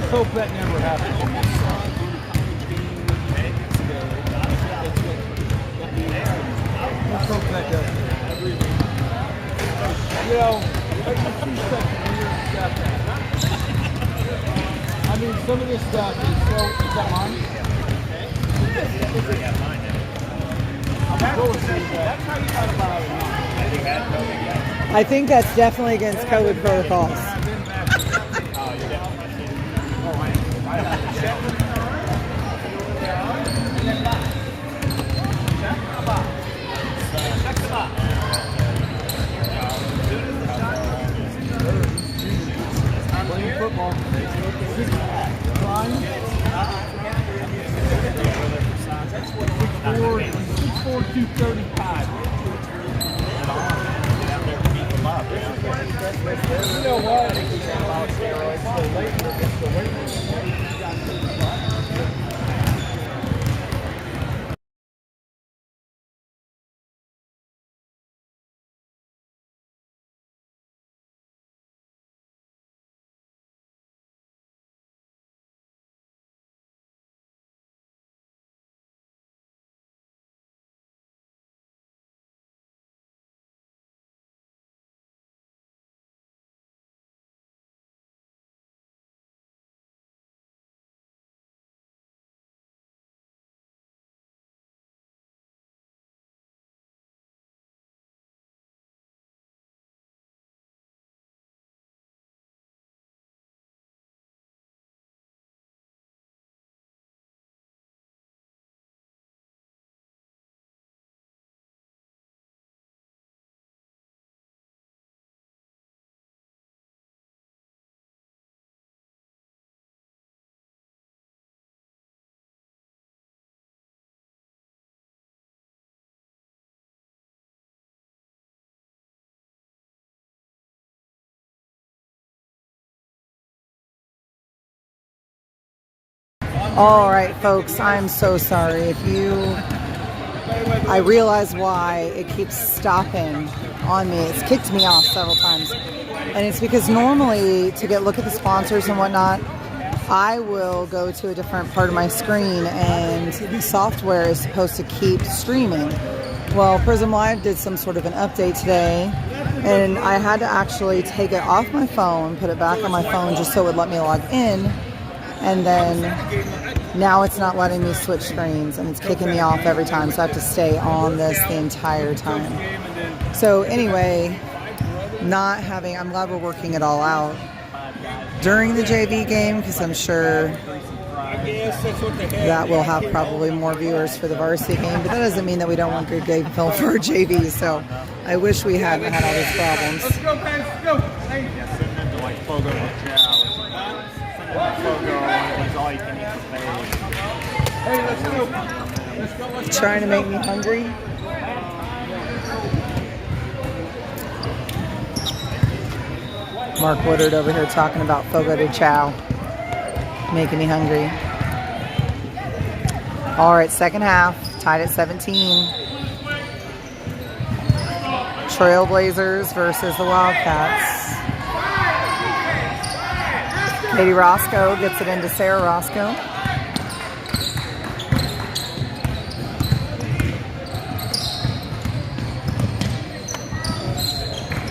hope that never happens. Let's hope that doesn't. You know, like the 2 second weird stuff. I mean, some of this stuff is so. Is that mine? That's how you thought about it. I think that's definitely against COVID protocols. Playing football. 235. You know what? All right, folks, I'm so sorry. I realize why it keeps stopping on me. It's kicked me off several times. And it's because normally to look at the sponsors and whatnot, I will go to a different part of my screen and the software is supposed to keep streaming. Well, Prism Live did some sort of an update today and I had to actually take it off my phone, put it back on my phone just so it would let me log in. And then now it's not letting me switch screens and it's kicking me off every time. So I have to stay on this the entire time. So anyway, I'm glad we're working it all out during the JV game because I'm sure that we'll have probably more viewers for the varsity game. But that doesn't mean that we don't want good game film for JV. So I wish we hadn't had all these problems. Let's go, guys. Let's Hey, let's go. Trying to make me hungry. Mark Woodard over here talking about Fogo de Chao. Making me hungry. All right, second half. Tied at 17. Trailblazers versus the Wildcats. Katie Roscoe gets it into Sarah Roscoe.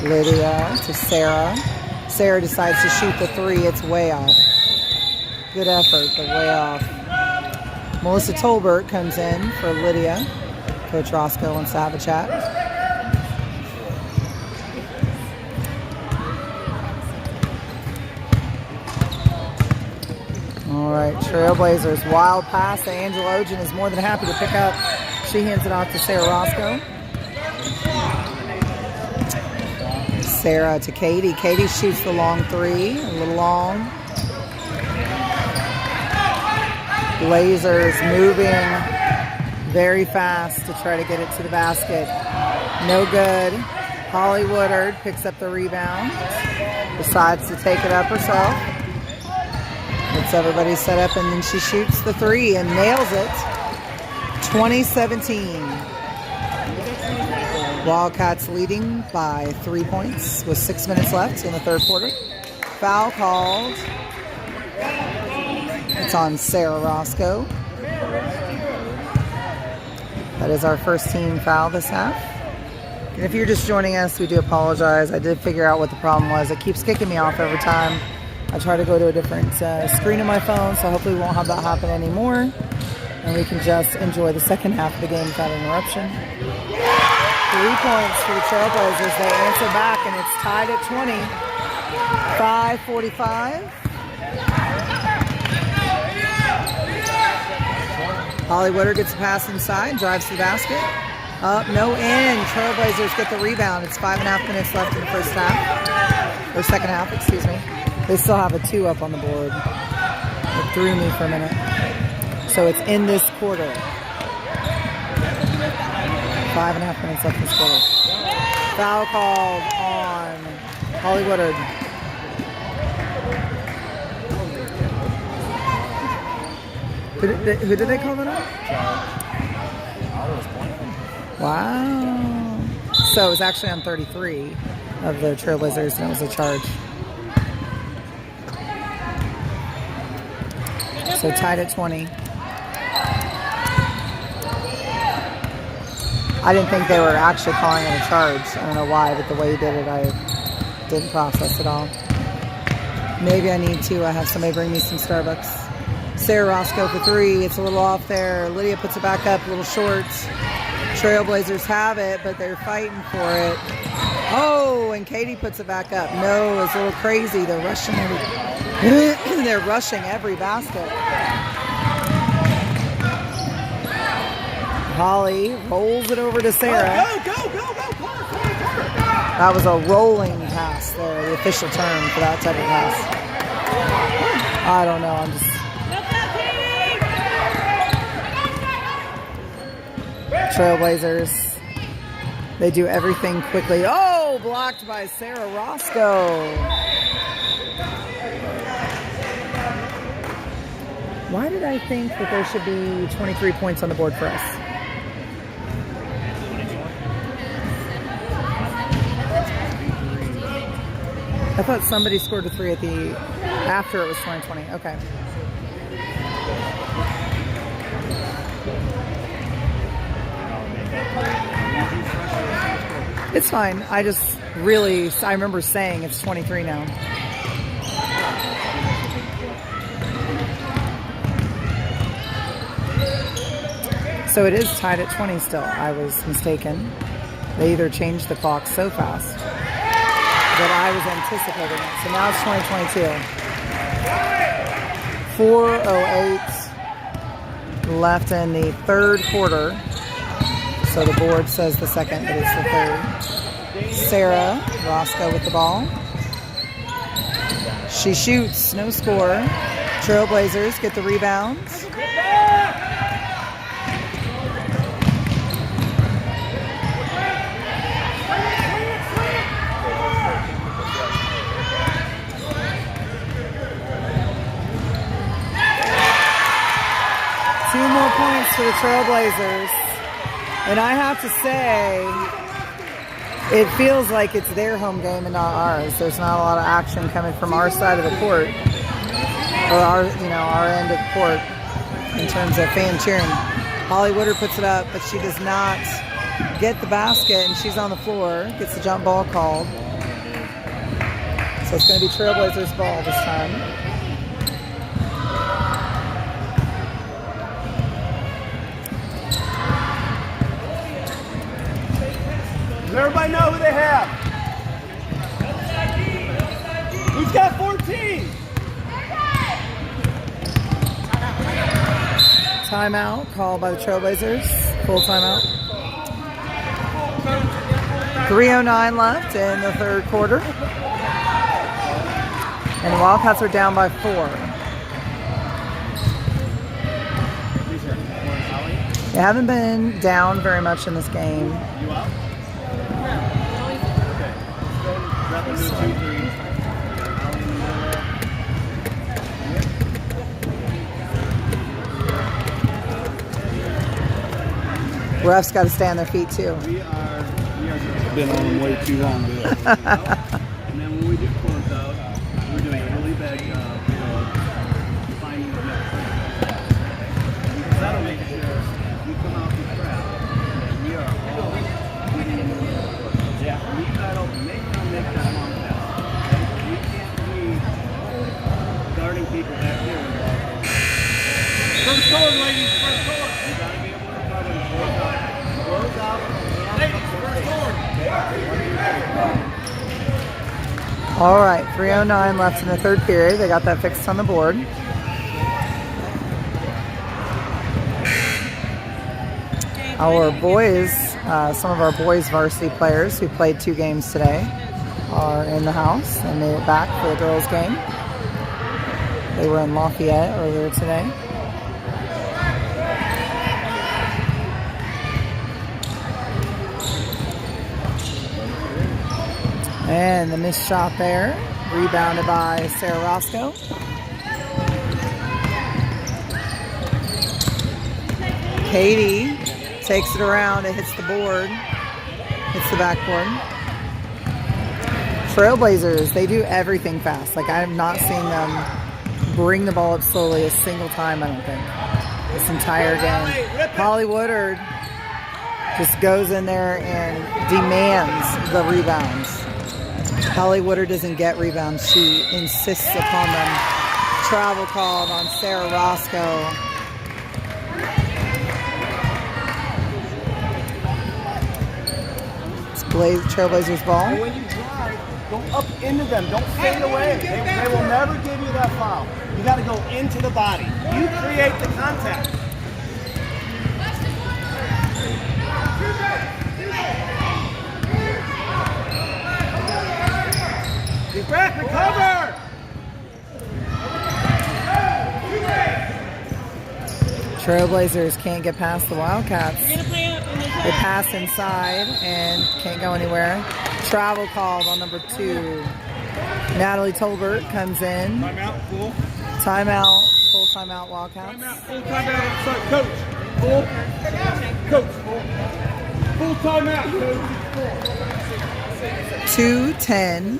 Lydia to Sarah. Sarah decides to shoot the three. It's way off. Good effort, but way off. Melissa Tolbert comes in for Lydia. Coach Roscoe wants to have a chat. All right, Trailblazers, wild pass that Angela Ogen is more than happy to pick up. She hands it off to Sarah Roscoe. Sarah to Katie. Katie shoots the long three, a little long. Blazers moving very fast to try to get it to the basket. No good. Holly Woodard picks up the rebound. Decides to take it up herself. Gets everybody set up and then she shoots the three and nails it. 2017. Wildcats leading by 3 points with 6 minutes left in the third quarter. Foul called It's on Sarah Roscoe. That is our first team foul this half. And if you're just joining us, we do apologize. I did figure out what the problem was. It keeps kicking me off every time I try to go to a different screen on my phone, so hopefully we won't have that happen anymore. And we can just enjoy the second half of the game without interruption. 3 points for the Trailblazers. They answer back, and it's tied at 20. 5:45. Holly Woodard gets a pass inside, drives to the basket. Up, no in. Trailblazers get the rebound. It's 5.5 minutes left in the first half. Or second half, excuse me. They still have a 2 up on the board. It threw me for a minute. So it's in this quarter. 5.5 minutes left in this quarter. Foul called on Holly Woodard. Who did they call that on? Wow. So it was actually on 33 of the Trailblazers, and it was a charge. So tied at 20. I didn't think they were actually calling it a charge. I don't know why, but the way he did it, I didn't process it all. Maybe I need to have somebody bring me some Starbucks. Sarah Roscoe for 3. It's a little off there. Lydia puts it back up, a little short. Trailblazers have it, but they're fighting for it. Oh, and Katie puts it back up. No, it's a little crazy. They're rushing they're rushing every basket. Holly rolls it over to Sarah. Go. That was a rolling pass there, the official term for that type of pass. I don't know. I'm just... Trailblazers. They do everything quickly. Oh, blocked by Sarah Roscoe. Why did I think that there should be 23 points on the board for us? I thought somebody scored a 3 after it was 2020. Okay. It's fine. I remember saying it's 23 now. So it is tied at 20 still. I was mistaken. They either changed the clock so fast that I was anticipating it. So now it's 2022. 4:08 left in the third quarter. So the board says the second, but it's the third. Sarah Roscoe with the ball. She shoots, no score. Trailblazers get the rebounds. Two more points for the Trailblazers. And I have to say, it feels like it's their home game and not ours. There's not a lot of action coming from our side of the court, or our end of the court in terms of fan cheering. Holly Woodard puts it up, but she does not get the basket, and she's on the floor. Gets the jump ball called. So it's going to be Trailblazers ball this time. Does everybody know who they have? Who's got 14? Timeout called by the Trailblazers. Full timeout. 3:09 left in the third quarter. And the Wildcats are down by 4. They haven't been down very much in this game. Refs got to stay on their feet too. We are been on them way too long. And then when we do close out, we're doing a really bad job of finding the next cord, ladies. First cord. You gotta be able to cover the close out. Ladies, first cord. All right, 3:09 left in the third period. They got that fixed on the board. Our boys, some of our boys varsity players who played 2 games today are in the house and made it back for the girls game. They were in Lafayette earlier today. And the missed shot there, rebounded by Sarah Roscoe. Katie takes it around, it hits the board, hits the backboard. Trailblazers, they do everything fast. Like, I have not seen them bring the ball up slowly a single time, I don't think, this entire game. Holly Woodard just goes in there and demands the rebounds. Holly Woodard doesn't get rebounds. She insists upon them. Travel called on Sarah Roscoe. It's Trailblazers ball. And when you drive, go up into them. Don't fade away. They will never give you that foul. You got to go into the body. You create the contact. Get back, recover! Trailblazers can't get past the Wildcats. They pass inside and can't go anywhere. Travel called on number 2. Natalie Tolbert comes in. Timeout, full. Timeout, full timeout Wildcats. Timeout, full timeout. Sorry, coach. Full. Coach, full. Full timeout, coach. 2:10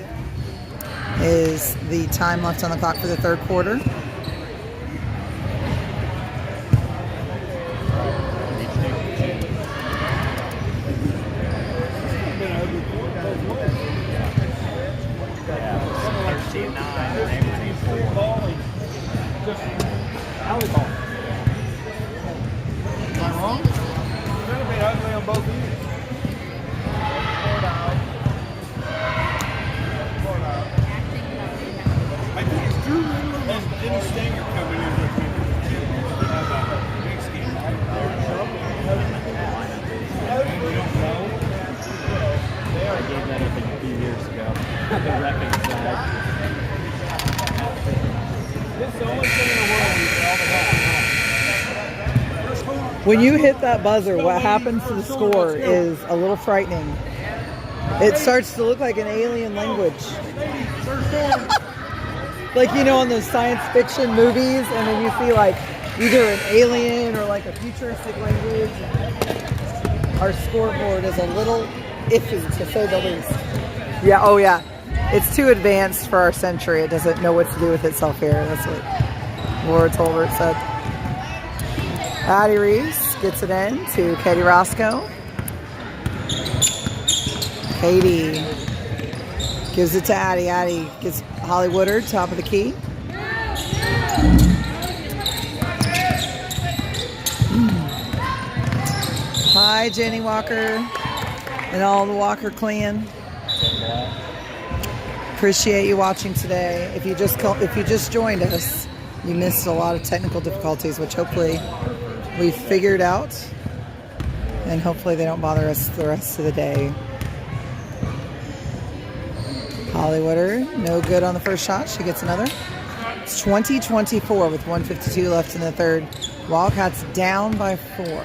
is the time left on the clock for the third quarter. Volleyball. Am I wrong? It's going to be ugly on both ends. I think it's Drew Ringler and Denny Stanger coming in with me. Big scheme. We don't know. They already gave that up a few years ago. The repping side. This is the only thing in the world we can all the help. When you hit that buzzer, what happens to the score is a little frightening. It starts to look like an alien language. Like, you know, in those science fiction movies, and then you see like either an alien or like a futuristic language. Our scoreboard is a little iffy, to say the least. Yeah, oh yeah. It's too advanced for our century. It doesn't know what to do with itself here. That's what Laura Tolbert said. Addie Reese gets it in to Katie Roscoe. Katie gives it to Addie. Addie gets Holly Woodard, top of the key. Hi, Jenny Walker and all the Walker clan. Appreciate you watching today. If you just joined us, you missed a lot of technical difficulties, which hopefully we've figured out, and hopefully they don't bother us the rest of the day. Holly Woodard, no good on the first shot. She gets another. It's 20-24 with 1:52 left in the third. Wildcats down by 4.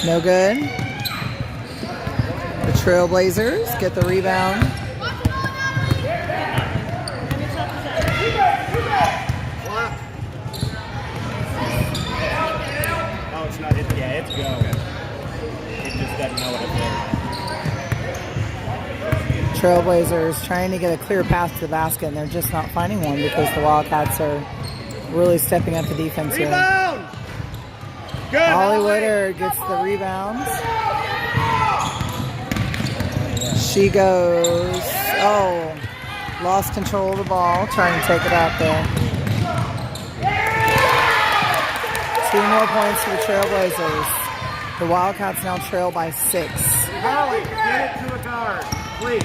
No good. The Trailblazers get the rebound. Oh, it's not. Yeah, it's go. It just doesn't know what it is. Trailblazers trying to get a clear path to the basket, and they're just not finding one because the Wildcats are really stepping up the defense here. Rebound! Good. Holly Woodard gets the rebounds. She goes, oh, Lost control of the ball, trying to take it out there. 2 more points for the Trailblazers. The Wildcats now trail by 6. Holly, get it to a guard, please.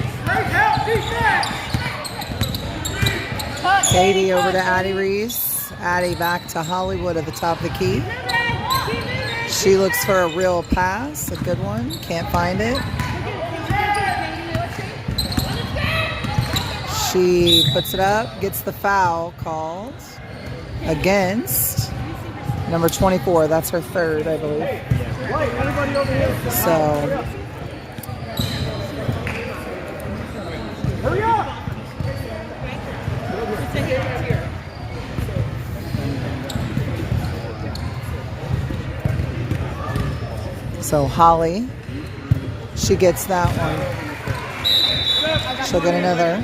Katie over to Addie Reese. Addie back to Hollywood at the top of the key. She looks for a real pass, a good one. Can't find it. She puts it up, gets the foul called against number 24. That's her third, I believe. Anybody over here? So, Hurry up! so Holly, she gets that one. She'll get another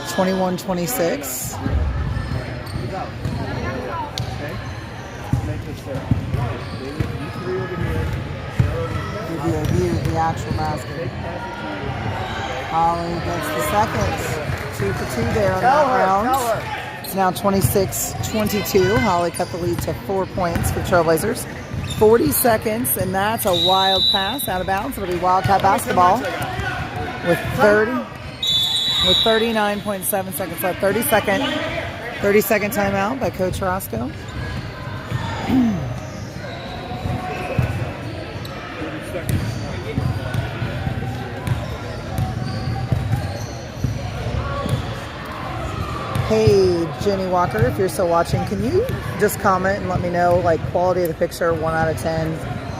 21-26. Give you a view of the actual basket. Holly gets the seconds. 2 for 2 there on that round. It's now 26-22. Holly cut the lead to 4 points for Trailblazers. 40 seconds, and that's a wild pass out of bounds. It'll be Wildcat basketball with 39.7 seconds left. 30-second timeout by Coach Roscoe. Hey, Jenny Walker, if you're still watching, can you just comment and let me know, like, quality of the picture, 1 out of 10,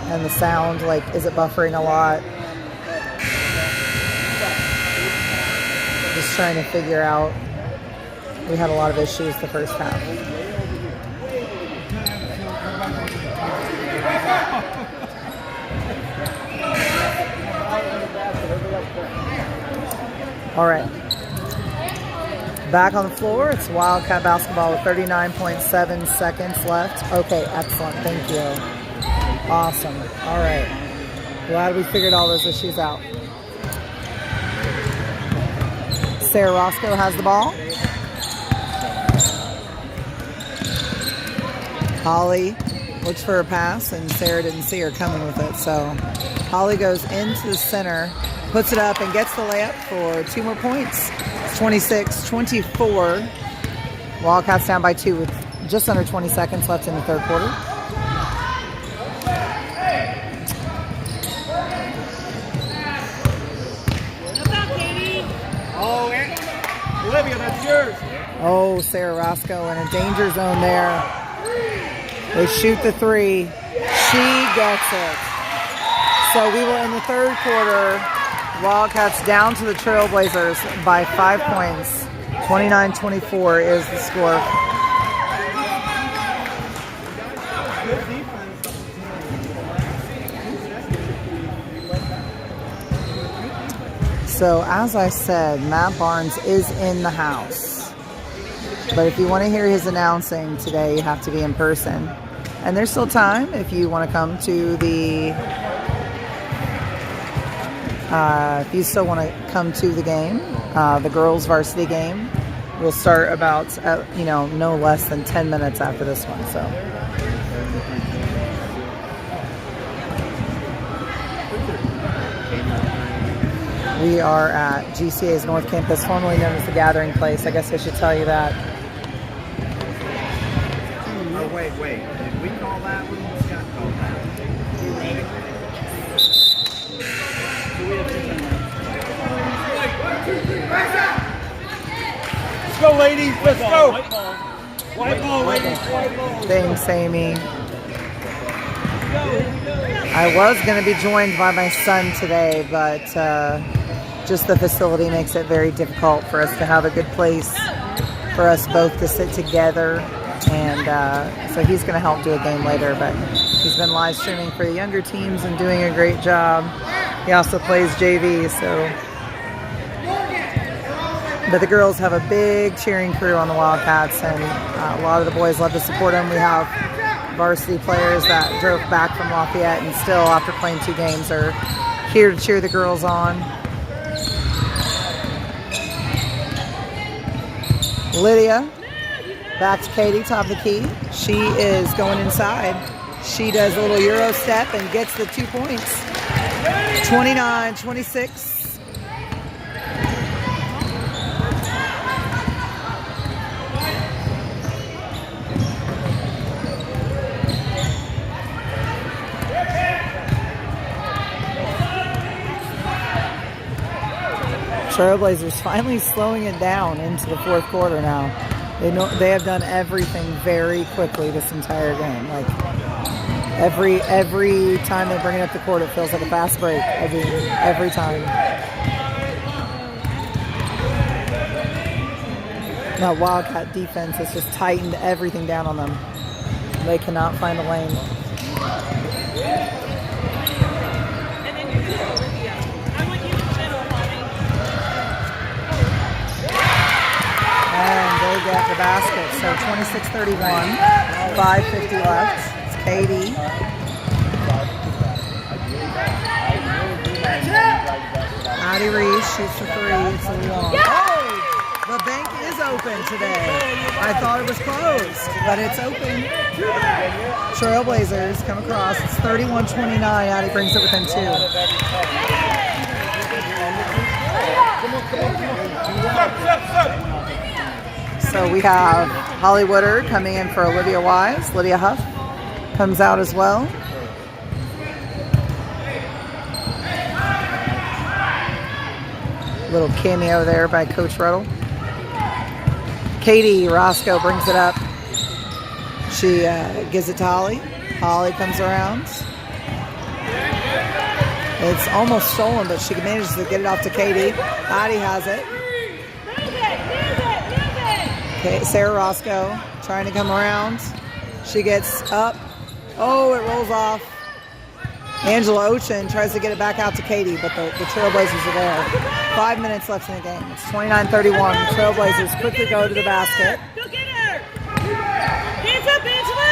and the sound, like, is it buffering a lot? Just trying to figure out. We had a lot of issues the first half. All right. Back on the floor, it's Wildcat basketball with 39.7 seconds left. Okay, excellent. Thank you. Awesome. All right. Glad we figured all those issues out. Sarah Roscoe has the ball. Holly looks for a pass, and Sarah didn't see her coming with it. So Holly goes into the center, puts it up, and gets the layup for 2 more points. It's 26-24. Wildcats down by 2 with just under 20 seconds left in the third quarter. Olivia, that's yours. Oh, Sarah Roscoe in a danger zone there. They shoot the 3. She gets it. So we will end the third quarter. Wildcats down to the Trailblazers by 5 points. 29-24 is the score. So as I said, Matt Barnes is in the house. But if you want to hear his announcing today, you have to be in person. And there's still time if you want to come to the... if you still want to come to the game, the girls' varsity game will start about, no less than 10 minutes after this one. So. We are at GCA's North Campus, formerly known as the Gathering Place. I guess I should tell you that. Oh, wait. Did we call that one? Scott called that. Let's go, ladies. Let's go. White ball, ladies. White ball. Thanks, Amy. I was going to be joined by my son today, but just the facility makes it very difficult for us to have a good place for us both to sit together. And so he's going to help do a game later, but he's been live streaming for the younger teams and doing a great job. He also plays JV, so. But the girls have a big cheering crew on the Wildcats, and a lot of the boys love to support them. We have varsity players that drove back from Lafayette and still, after playing 2 games, are here to cheer the girls on. Lydia, back to Katie, top of the key. She is going inside. She does a little Euro step and gets the 2 points. 29-26. Trailblazers finally slowing it down into the fourth quarter now. They have done everything very quickly this entire game. Like every time they bring it up the court, it feels like a fast break. Every time. That Wildcat defense has just tightened everything down on them. They cannot find a lane. And they get the basket. So 26-31, 5:50 left. It's Katie. Addie Reese shoots the three. It's a long. Oh! The bank is open today. I thought it was closed, but it's open. Trailblazers come across. It's 31-29. Addie brings it within 2. So we have Holly Woodard coming in for Olivia Wise. Lydia Huff comes out as well. Little cameo there by Coach Ruddle. Katie Roscoe brings it up. She gives it to Holly. Holly comes around. It's almost stolen, but she manages to get it off to Katie. Addie has it. Okay, Sarah Roscoe trying to come around. She gets up. Oh, it rolls off. Angela Ochin tries to get it back out to Katie, but the Trailblazers are there. 5 minutes left in the game. It's 29-31. Trailblazers quickly go to the basket. Go get her! Hands up, Angela!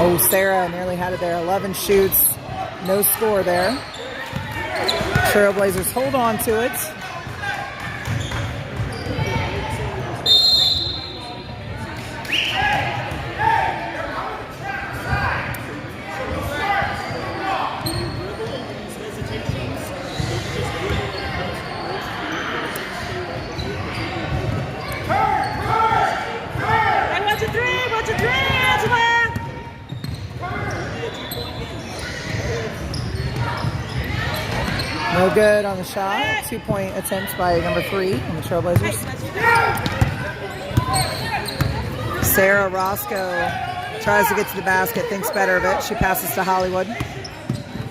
Oh, Sarah nearly had it there. 11 shoots. No score there. Trailblazers hold on to it. No good on the shot. 2-point attempt by number 3 on the Trailblazers. Sarah Roscoe tries to get to the basket, thinks better of it. She passes to Hollywood.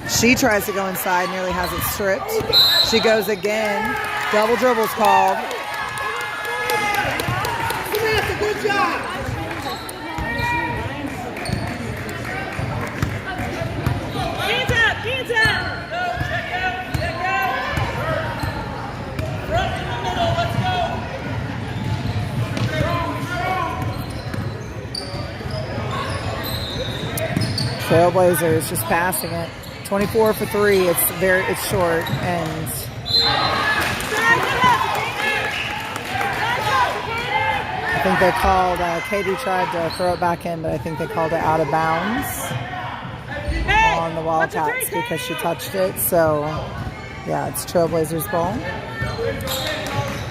She tries to go inside, nearly has it stripped. She goes again. Double dribbles called. Samantha, good job! Hands up, hands up! Trailblazers just passing it. 24 for 3. It's short, and I think they called. Katie tried to throw it back in, but I think they called it out of bounds on the Wildcats because she touched it. So yeah, it's Trailblazers ball.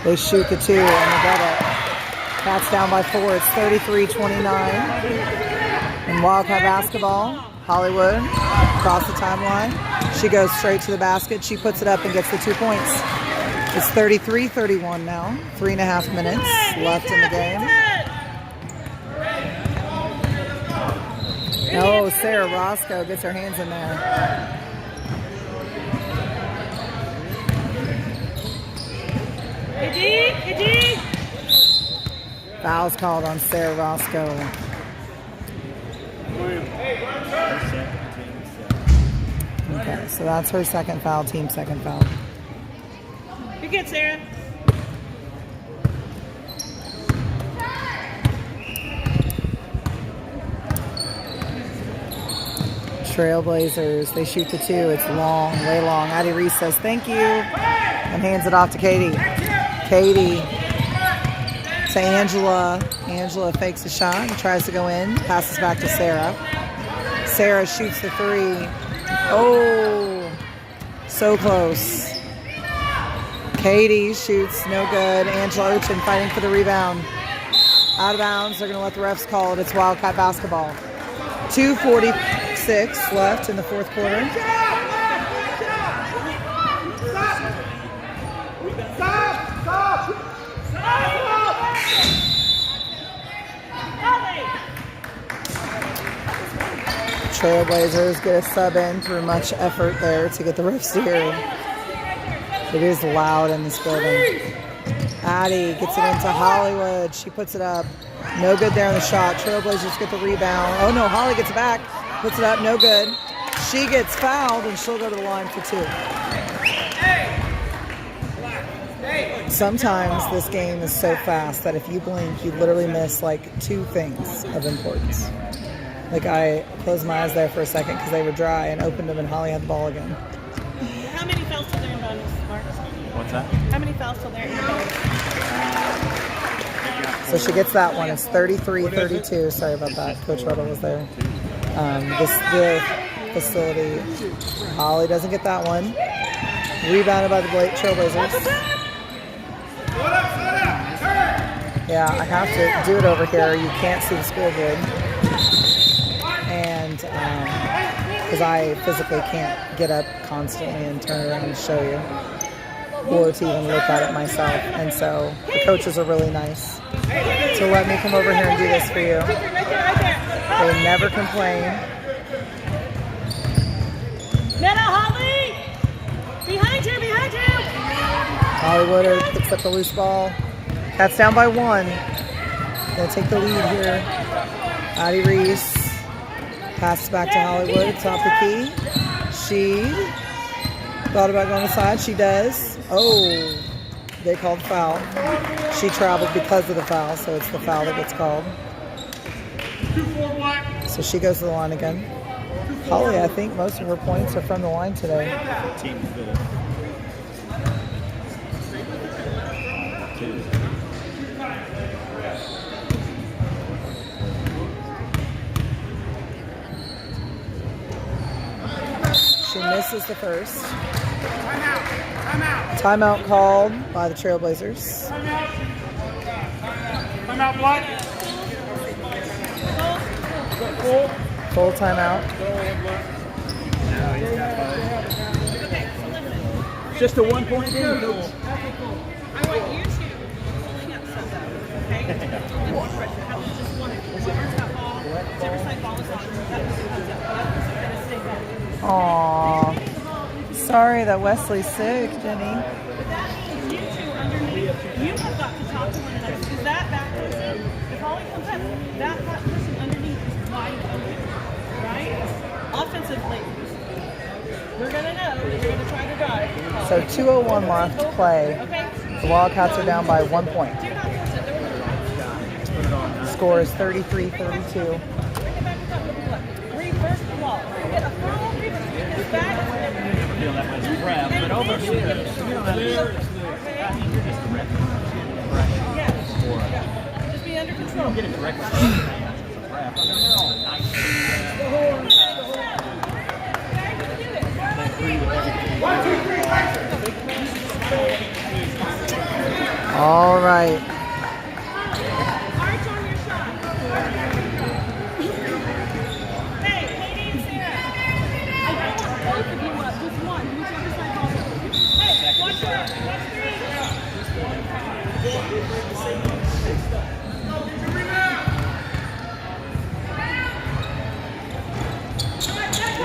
They shoot the 2 and they get it. Cats down by 4. It's 33-29. In Wildcat basketball, Hollywood across the timeline. She goes straight to the basket. She puts it up and gets the 2 points. It's 33-31 now. 3.5 minutes left in the game. Oh, Sarah Roscoe gets her hands in there. Foul's called on Sarah Roscoe. Okay, so that's her second foul, team second foul. You're good, Sarah. Trailblazers, they shoot the 2. It's long, way long. Addie Reese says thank you. and hands it off to Katie. Katie to Angela. Angela fakes a shot and tries to go in. Passes back to Sarah. Sarah shoots the three. Oh, so close. Katie shoots, no good. Angela Urchin fighting for the rebound. Out of bounds. They're going to let the refs call it. It's Wildcat basketball. 2:46 left in the fourth quarter. Trailblazers get a sub in through much effort there to get the refs to hear. It is loud in this building. Addie gets it into Hollywood. She puts it up. No good there on the shot. Trailblazers get the rebound. Oh no, Holly gets it back. Puts it up, no good. She gets fouled and she'll go to the line for two. Sometimes this game is so fast that if you blink, you literally miss like two things of importance. Like I closed my eyes there for a second because they were dry and opened them and Holly had the ball again. How many fouls till they're in bonus, Mark? What's that? How many fouls till they're in bonus? So she gets that one. It's 33-32. Sorry about that. Coach Ruddle was there. The facility. Holly doesn't get that one. Rebounded by the Trailblazers. Yeah, I have to do it over here. You can't see the scoreboard. And because I physically can't get up constantly and turn around and show you, or to even look at it myself. And so the coaches are really nice to let me come over here and do this for you. They never complain. Netta, Holly! Behind you, behind you! Holly Woodard picks up the loose ball. Cats down by one. Gonna take the lead here. Addie Reese passes back to Hollywood, top the key. She thought about going aside. She does. Oh, they called foul. She traveled because of the foul, so it's the foul that gets called. So she goes to the line again. Holly, I think most of her points are from the line today. She misses the first. Timeout called by the Trailblazers. Timeout block. Full timeout. It's just a 1 point game, Coach. I want you to clean up some though, okay? More pressure. How just one. Whoever's got ball, whichever side ball is on, that person comes up. The other person's gonna stay back. Aww. Sorry that Wesley's sick, Jenny. But that means you two underneath, you have got to talk to one another. Because that back person, if Holly comes up, that person underneath is wide open. Right? Offensively, we're going to know that you're going to try to drive. So 2:01 left to play. Okay? The Wildcats are down by 1 point. Do not force it. Score is 33-32. Bring it back to top. Reverse the ball. Get a full reverse. His back is Feel that much crap, but over here, you don't have to. You're just yeah. Just be under control. get it correct. All right. Arch on your shot. Hey, Katie and Sarah. I don't want both of you up. Just one. Whichever side ball is. Hey, watch her. Watch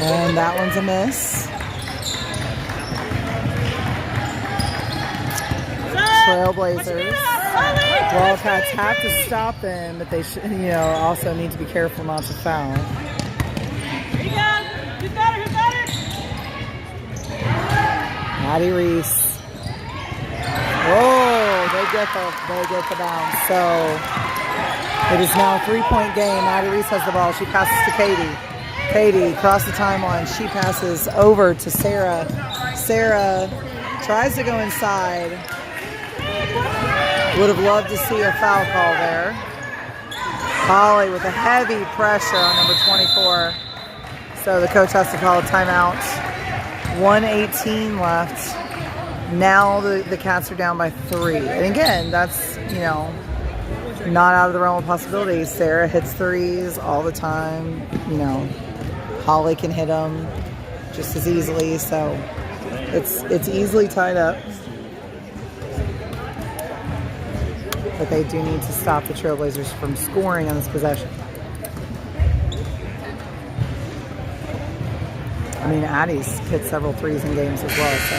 And that one's a miss. Trailblazers. Wildcats have to stop them, but they should, also need to be careful not to foul. Here you go. Who's got her? Who's got her? Addie Reese. Whoa, they get the bounce. So it is now a 3-point game. Addie Reese has the ball. She passes to Katie. Katie across the timeline. She passes over to Sarah. Sarah Tries to go inside. Would have loved to see a foul call there. Holly with a heavy pressure on number 24. So the coach has to call a timeout. 1:18 left. Now the Cats are down by 3. And again, that's, not out of the realm of possibilities. Sarah hits threes all the time. Holly can hit them just as easily. So it's easily tied up. But they do need to stop the Trailblazers from scoring on this possession. I mean, Addie's hit several threes in games as well, so.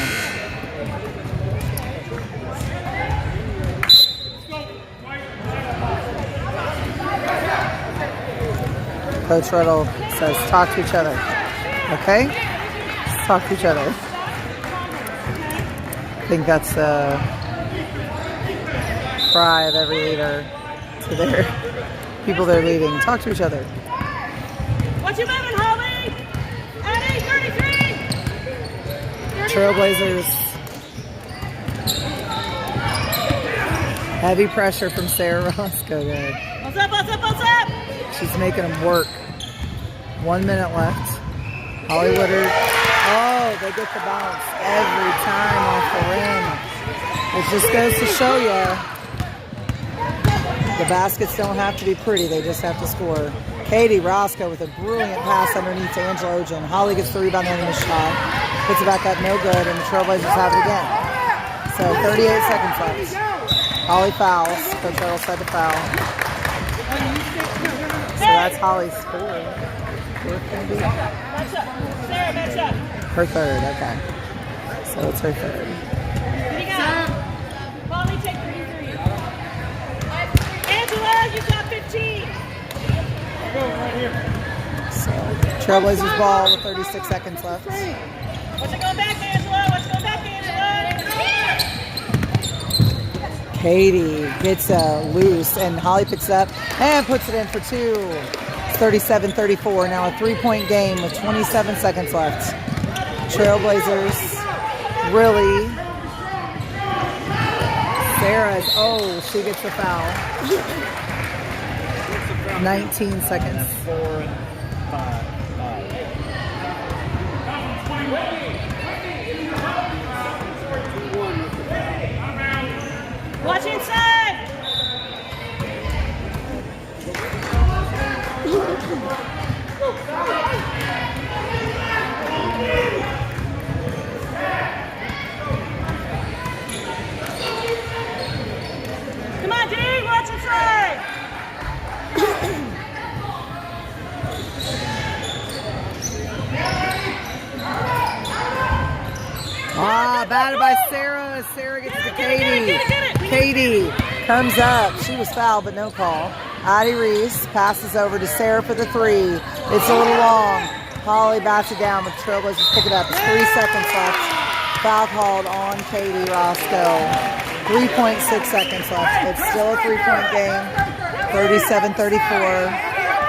Coach Riddle says, talk to each other. Okay? Let's talk to each other. I think that's the cry of every leader to their people they're leading. Talk to each other. What you moving, Holly? Addie, 33! Trailblazers. Heavy pressure from Sarah Roscoe there. What's up, what's up, what's up? She's making them work. 1 minute left. Holly Woodard. Oh, they get the bounce every time off the rim. It just goes to show you the baskets don't have to be pretty. They just have to score. Katie Roscoe with a brilliant pass underneath to Angela Ogen. Holly gets the rebound on the shot. Puts it back up, no good, and the Trailblazers have it again. So 38 seconds left. Holly fouls. Coach Earl said to foul. So that's Holly's score. Match up. Sarah, match up. Her third, okay. So it's her third. What do you got? Holly, take 33. Angela, you got 15. So Trailblazers ball with 36 seconds left. What's it going back, Angela? What's going back, Angela? Katie gets loose, and Holly picks it up and puts it in for 2. It's 37-34. Now a 3-point game with 27 seconds left. Trailblazers really. Sarah's, she gets the foul. 19 seconds. 4 and 5. Watch inside. Come on, Dee, watch inside. Batted by Sarah. Sarah gets to Katie. Get it. Katie comes up. She was fouled, but no call. Addie Reese passes over to Sarah for the 3. It's a little long. Holly bats it down, but the Trailblazers pick it up. It's 3 seconds left. Foul called on Katie Roscoe. 3.6 seconds left. It's still a 3-point game. 37-34.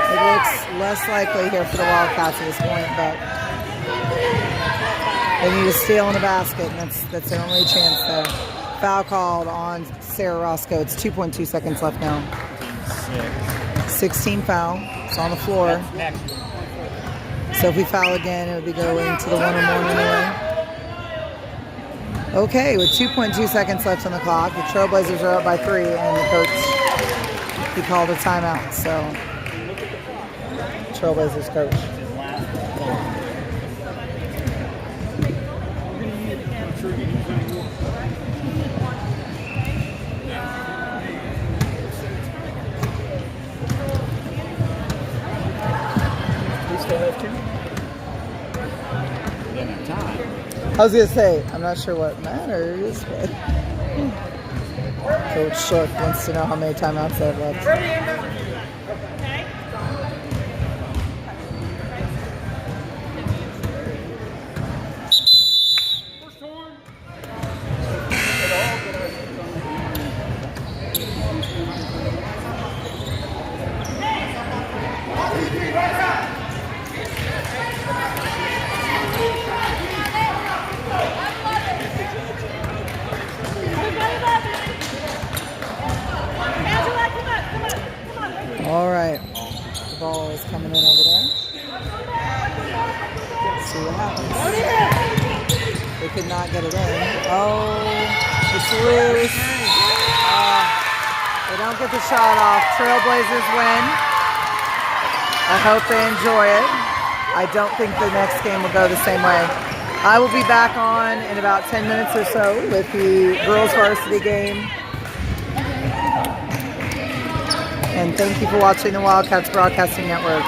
It looks less likely here for the Wildcats at this point, but they need to steal in the basket, and that's their only chance there. Foul called on Sarah Roscoe. It's 2.2 seconds left now. 16 foul. It's on the floor. So if we foul again, it would be going to the 1 or more anyway. Okay, with 2.2 seconds left on the clock, the Trailblazers are up by 3, and the coach, he called a timeout. So, Trailblazers coach. I was going to say, I'm not sure what matters, but Coach Shook wants to know how many timeouts they have left. They could not get it in. Oh, it's loose. They don't get the shot off. Trailblazers win. I hope they enjoy it. I don't think the next game will go the same way. I will be back on in about 10 minutes or so with the girls varsity game. And thank you for watching the Wildcats Broadcasting Network.